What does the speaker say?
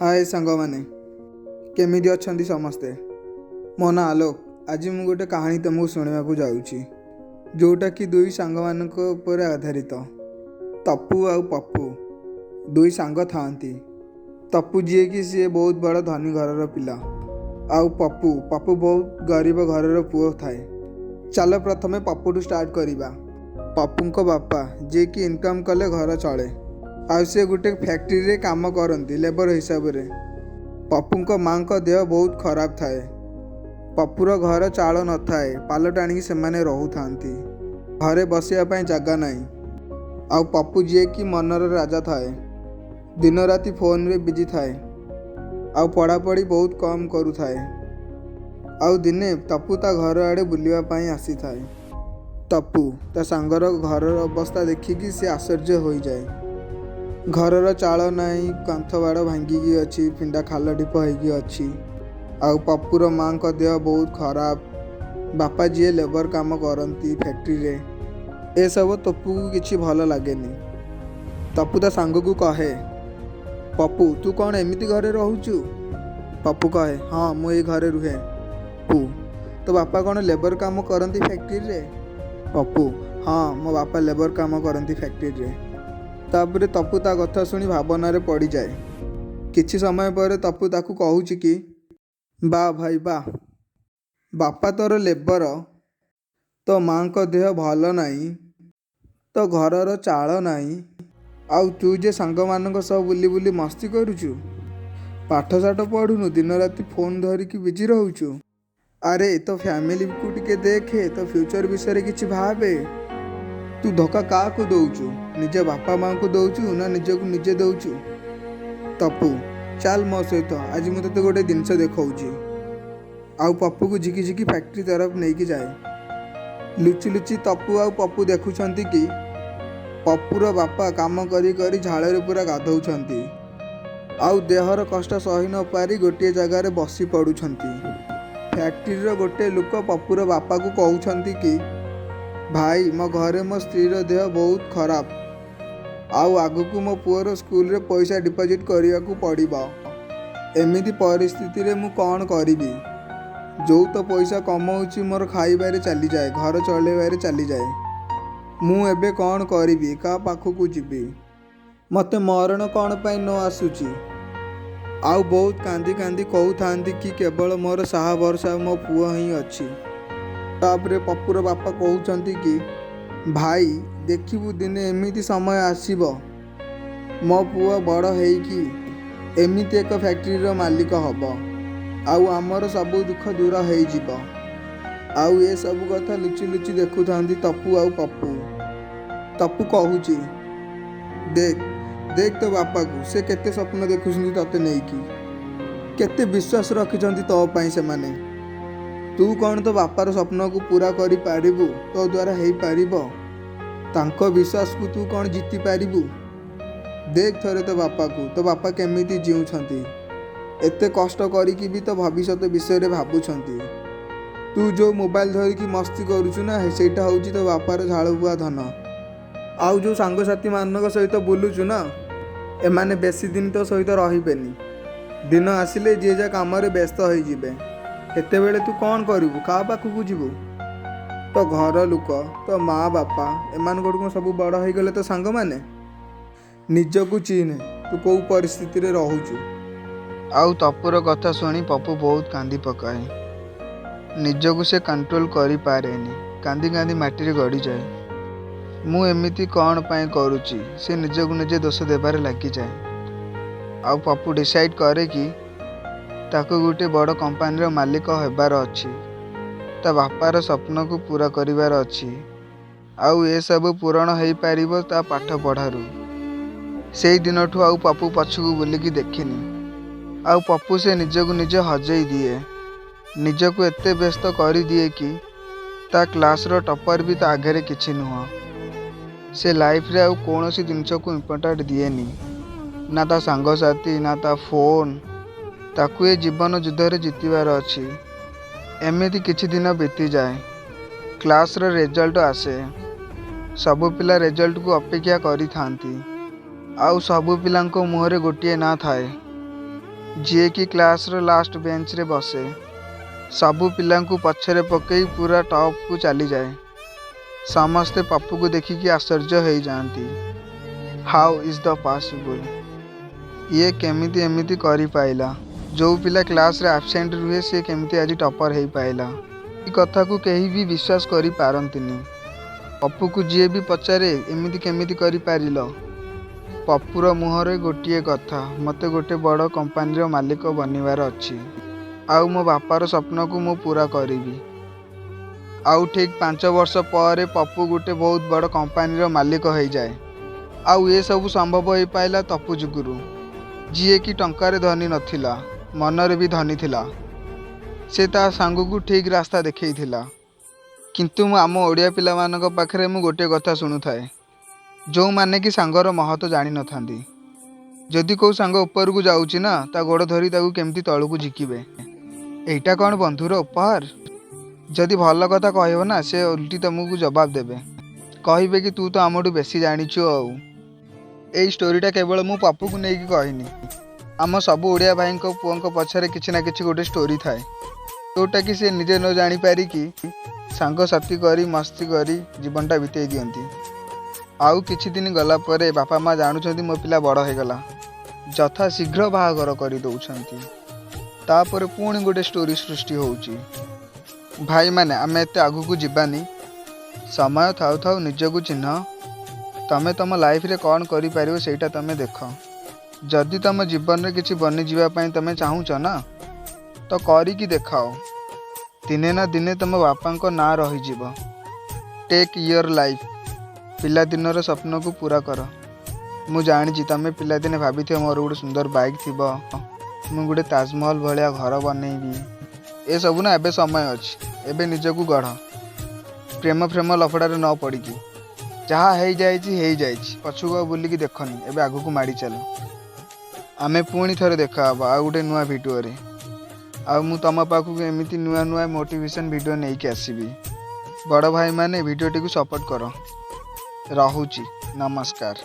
हाय सांगमाने केमिति अछंती समस्ते। मो ना आलोक। आज मु गोटे कहानी तुमको शुणा जाऊँगी जोटा कि दुई सांग ऊपर आधारित। तप्पू आउ पप्पू दुई सांग थांती। तप्पू जी कि सी बहुत बड़ धनी घर पिला आउ पप्पू पप्पू बहुत गरीब घर पुओ थाए। चल प्रथमे पप्पू टू स्टार्ट करिबा। पप्पू को बापा जे कि इनकम कले घर चले आउ से गोटे फैक्ट्री रे काम करती लेबर हिसाब रे। पप्पू को माँ को देह बहुत खराब थाए। पप्पूर घर चाल न थाए पाल टाणी से रहु थांती। घरे बसिया जगह नहीं आउ पप्पू जी कि मनर राजा थाए। दिन राति फोन रे बिजी थाए आउ पढ़ापढ़ी बहुत कम करू थाए। आउ दिने तप्पू ता घर आड़े बुलिया पाई आसी थाए। तप्पू ता सांगर घर अवस्था देखिकी से आश्चर्य हो जाए। घरर चाल नहीं कांथ बाड़ भांगिकी अच्छी फिंडा खाल ढीप होगी अच्छी। आउ पप्पूर माँ को देह बहुत खराब। बापा जी लेबर काम करती फैक्ट्री रे। ए सब तप्पू को किसी भल लगे। तप्पू ता सांग को कहे पप्पू तू कौन एमती घरे रहूचु। पप्पू कहे हाँ मु ये घरे रुहे। पप्पू तो बापा कौन लेबर काम करती फैक्ट्री रे। पप्पू हाँ मो बापा लेबर काम करती फैक्ट्री रे। तापर तप्पू ता कथा शुणी भावना रे पड़ जाए। किछि समय पर तप्पू ताकू कहूची कि बा भाई बा बापा तोर लेबर तो माँ को देह भल नहीं तो घरर चाल नहीं आउ तू जे सांग मान सब बुली बुली मस्ती करुचु। पाठ साठ पढ़ुनु दिन राति फोन धरिकी बिजी रहूचु। अरे तो फैमिली को टिके देखे तो फ्यूचर विषय किछि भावे। तू धोखा क्या को दौचु निजे बापा माँ को दौचु ना निजे को निजे दौचु। तप्पू चल मो सहित आज मुझे तो गोटे जिनस देखौची। आउ पप्पू को झिकी झिकी फैक्ट्री तरफ नहीं कि जाए। लुचि लुचि तप्पू आउ पप्पू देखुछंती कि पप्पूर बापा काम करी करी झाड़े पूरा गाधौछंती आउ देहर कष्ट सही न पारी गोटे जगार बसी पड़ुछंती। फैक्ट्री गोटे लोक पप्पूर बापा को कहउछंती कि भाई मो घरे मो स्त्रीर देह बहुत खराब आउ आगु मो पुअर स्कूल रे पैसा डिपोजिट करिया को पड़िबा। एमिति परिस्थिति रे मु कौन करिबी। जो तो पैसा कमाउची मोर खाइबारे चली जाए घर चलेबारे चली जाए। मु एबे कौन करिबी का पाखु को जिबी। मते मरण कौन पाई न आसुची। आउ बहुत कांदी कांदी कहू थांती कि केवल मोर साहा भरसा मो पुआ ही अच्छी। तापरे पप्पूर बापा कहउछंती कि भाई देखिबू दिने एमिति समय आसीबो मो पुआ बड़ हेइकी एमिति एक फैक्ट्री रो मालिक हबो आउ आमर सबु दुख दूर हेइ जिवो। आउ ए सब कथा लुचि लुचि देखु थांती तप्पू आउ पप्पू। तप्पू कहूची देख देख तो बापा को से केते स्वप्न देखुछंती तते नेइकी केते विश्वास रखिछंती तो पई से माने। तू कौन तो बापार स्वप्न को पूरा करि पारिबु तो द्वारा हेइ पारिबो। तांको विश्वास को तू कौन जीति पारिबु। देख थरे तो बापा केमिति जीउछंती एते कष्ट करिकी भी तो भविष्यत विषय रे भाबुछंती। तू जो मोबाइल धरिकी मस्ती करुछु ना सेटा होउची तो बापार झाड़ुआ धन। आउ जो सांग साथी मानक सहित बुलुछु ना एमाने बेसी दिन तो सहित रहिबेनी। दिन आसिले जे जा काम रे व्यस्त होई जिबे। एते बेले तू कौन करिबु का पाखु जीवु। तो घर लुक तो माँ बापा एमान को सब बड़ हो गले तो सांग माने। निजकू चिन्ह तू कौ परिस्थिति रे रहूचु। आउ तप्पूर कथा शुणी पप्पू बहुत कांदी पकाए। निजकू से कंट्रोल करि पारेनी कांदी कांदी माटी रे गड़ी जाए। मु एमिति कौन पाई करूची से निजकू निजे दोष देबारे लगी जाए। आउ पप्पू डिसाइड करे कि ताको गोटे बड़ कंपानी रो मालिक हेबार अछि। ता बापार स्वप्न को पूरा करिवार अछि। आउ ए सब पूरण हेइ पारिबो ता पाठ पढ़ारू। से दिन ठू आउ पप्पू पछकू बुलिकी देखिनी। आउ पप्पू से निजकू निजे हजई दिए। निजकू एते व्यस्त करी दिए कि ता क्लास रो टॉपर भी ता आगे किछि नुह। से लाइफ रे आउ कोनोसी जिंस को इम्पोर्टेंट दिएनी ना ता सांग साथी ना ता फोन। ताकू ए जीवन युद्ध रे जितिबार अछि। एमिति किछि दिन बीती जाए। क्लास रो रिजल्ट आसे। सबु पिला रिजल्ट को अपेक्षा करी थांती। आउ सबु पिलांको मुहरे गोटिए ना थाए ଯିଏ କି କ୍ଲାସ୍ର ଲାଷ୍ଟ ବେଞ୍ଚରେ ବସେ। ସବୁ ପିଲାଙ୍କୁ ପଛରେ ପକେଇ ପୁରା ଟପ୍କୁ ଚାଲିଯାଏ। ସମସ୍ତେ ପପୁକୁ ଦେଖିକି ଆଶ୍ଚର୍ଯ୍ୟ ହେଇଯାଆନ୍ତି। ହାଉ ଇଜ୍ ଦ ପସିବୁଲ୍? ଇଏ କେମିତି ଏମିତି କରିପାଇଲା? ଯେଉଁ ପିଲା କ୍ଲାସ୍ରେ ଆବସେଣ୍ଟ ରୁହେ ସେ କେମିତି ଆଜି ଟପର୍ ହେଇପାଇଲା? ଏ କଥାକୁ କେହି ବି ବିଶ୍ୱାସ କରିପାରନ୍ତିନି। ପପୁକୁ ଯିଏ ବି ପଚାରେ ଏମିତି କେମିତି କରିପାରିଲ? ପପୁର ମୁହଁରେ ଗୋଟିଏ କଥା, ମୋତେ ଗୋଟେ ବଡ଼ କମ୍ପାନୀର ମାଲିକ ବନିବାର ଅଛି। ଆଉ ମୋ ବାପାର ସ୍ୱପ୍ନକୁ ମୁଁ ପୂରା କରିବି। ଆଉ ଠିକ୍ 5 ବର୍ଷ ପରେ ପପୁ ଗୋଟେ ବହୁତ ବଡ଼ କମ୍ପାନୀର ମାଲିକ ହେଇଯାଏ। ଆଉ ଏସବୁ ସମ୍ଭବ ହେଇପାଇଲା ତପୁ ଯୋଗୁରୁ, ଯିଏକି ଟଙ୍କାରେ ଧନୀ ନଥିଲା, ମନରେ ବି ଧନୀ ଥିଲା। ସେ ତା ସାଙ୍ଗକୁ ଠିକ୍ ରାସ୍ତା ଦେଖେଇଥିଲା। କିନ୍ତୁ ଆମ ଓଡ଼ିଆ ପିଲାମାନଙ୍କ ପାଖରେ ମୁଁ ଗୋଟିଏ କଥା ଶୁଣୁଥାଏ, ଯେଉଁମାନେ କି ସାଙ୍ଗର ମହତ୍ଵ ଜାଣିନଥାନ୍ତି। ଯଦି କେଉଁ ସାଙ୍ଗ ଉପରକୁ ଯାଉଛି ନା, ତା ଗୋଡ଼ ଧରି ତାକୁ କେମିତି ତଳକୁ ଝିକିବେ। ଏଇଟା କ'ଣ ବନ୍ଧୁର ଉପହାର? ଯଦି ଭଲ କଥା କହିବ ନା, ସେ ଓଲଟି ତମକୁ ଜବାବ ଦେବେ। କହିବେ କି ତୁ ତ ଆମଠୁ ବେଶୀ ଜାଣିଛୁ ଆଉ। ଏଇ ଷ୍ଟୋରିଟା କେବଳ ମୁଁ ପପୁକୁ ନେଇକି କହିନି। ଆମ ସବୁ ଓଡ଼ିଆ ଭାଇଙ୍କ ପୁଅଙ୍କ ପଛରେ କିଛି ନା କିଛି ଗୋଟେ ଷ୍ଟୋରି ଥାଏ, ଯେଉଁଟାକି ସେ ନିଜେ ନ ଜାଣିପାରିକି ସାଙ୍ଗସାଥି କରି ମସ୍ତି କରି ଜୀବନଟା ବିତେଇ ଦିଅନ୍ତି। ଆଉ କିଛି ଦିନ ଗଲା ପରେ ବାପା ମା ଜାଣୁଛନ୍ତି ମୋ ପିଲା ବଡ଼ ହେଇଗଲା, ଯଥା ଶୀଘ୍ର ବାହାଘର କରିଦେଉଛନ୍ତି। ତାପରେ ପୁଣି ଗୋଟେ ଷ୍ଟୋରି ସୃଷ୍ଟି ହେଉଛି। ଭାଇମାନେ, ଆମେ ଏତେ ଆଗକୁ ଯିବାନି। ସମୟ ଥାଉ ଥାଉ ନିଜକୁ ଚିହ୍ନ। ତମେ ତମ ଲାଇଫରେ କ'ଣ କରିପାରିବ ସେଇଟା ତମେ ଦେଖ। ଯଦି ତମ ଜୀବନରେ କିଛି ବନିଯିବା ପାଇଁ ତମେ ଚାହୁଁଛ ନା, ତ କରିକି ଦେଖାଅ। ଦିନେ ନା ଦିନେ ତମ ବାପାଙ୍କ ନାଁ ରହିଯିବ। Take your life. ପିଲାଦିନର ସ୍ୱପ୍ନକୁ ପୂରା କର। ମୁଁ ଜାଣିଛି ତମେ ପିଲାଦିନେ ଭାବିଥିବ ମୋର ଗୋଟେ ସୁନ୍ଦର ବାଇକ୍ ଥିବ, ମୁଁ ଗୋଟେ ତାଜମହଲ ଭଳିଆ ଘର ବନେଇବି। ଏସବୁ ନା ଏବେ ସମୟ ଅଛି। ଏବେ ନିଜକୁ ଗଢ଼, ପ୍ରେମ ଲଫଡ଼ାରେ ନ ପଡ଼ିକି। ଯାହା ହେଇଯାଇଛି ହେଇଯାଇଛି, ପଛକୁ ଆଉ ବୁଲିକି ଦେଖନି। ଏବେ ଆଗକୁ ମାଡ଼ି ଚାଲ। ଆମେ ପୁଣି ଥରେ ଦେଖା ହବା ଆଉ ଗୋଟେ ନୂଆ ଭିଡ଼ିଓରେ। ଆଉ ମୁଁ ତମ ପାଖକୁ ଏମିତି ନୂଆ ନୂଆ ମୋଟିଭେସନ୍ ଭିଡ଼ିଓ ନେଇକି ଆସିବି। ବଡ଼ ଭାଇମାନେ ଭିଡ଼ିଓଟିକୁ ସପୋର୍ଟ କର। ରହୁଛି, ନମସ୍କାର।